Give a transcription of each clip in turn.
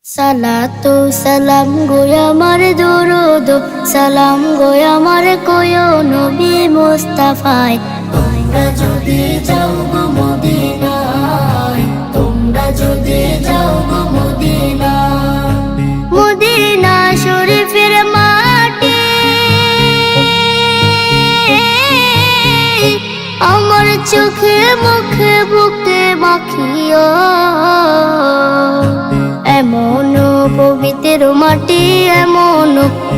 সালাতু সালাম গো আমার দরুদ সালাম গো আমার কোয় নবী মুস্তাফায়। তোমরা যদি যাও গো মদিনায়, তোমরা যদি যাও গো মদিনায়, মদিনা শরীফের মাটি আমার চোখে মুখে বুকে মাখিও। এমন পবিত্র মাটি, এমন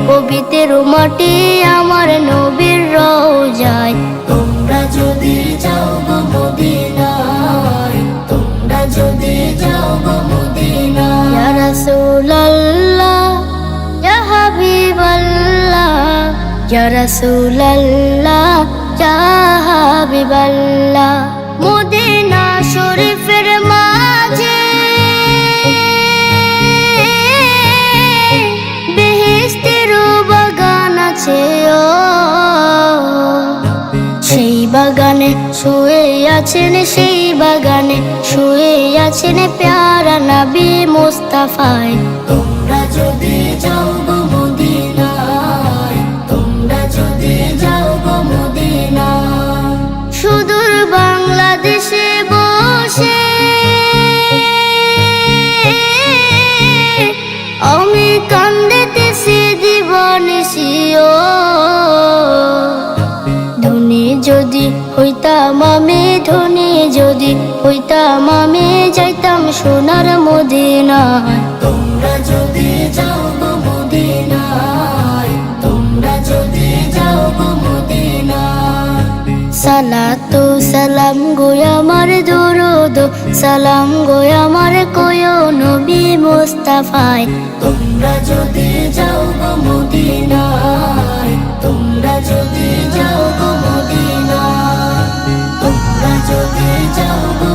পবিত্র মাটি আমার নবীর রওজায়। তোমরা যদি যাও গো মদিনায়, তোমরা যদি যাও গো মদিনায়। ইয়া রাসূলুল্লাহ ইয়া হাবিবাল্লাহ, ইয়া রাসূলুল্লাহ ইয়া হাবিবাল্লাহ। মদিনা শরীফের মাঝে সেই বাগানে শুয়ে আছেন, সেই বাগানে শুয়ে আছেন প্যারা নবী মুস্তাফায়। তোমরা যদি যাও গো মদিনায়, তোমরা যদি যাও গো মদিনায়। সুদূর বাংলাদেশে বসে আমি কান্দিতেছি দিবানিশিও। যদি হইতাম আমি ধনী, যদি হইতাম আমি যাইতাম সোনার মদিনায়। তোমরা যদি যাও গো মদিনায়, তোমরা যদি যাও গো মদিনায়। সালাতু সালাম গো আমার দরুদ সালাম গো আমার কোয় নবী মুস্তাফায়। তোমরা যদি যাও গো মদিনায়, তোমরা যদি যাও গো মদিনায়, তোমরা যদি যাও গো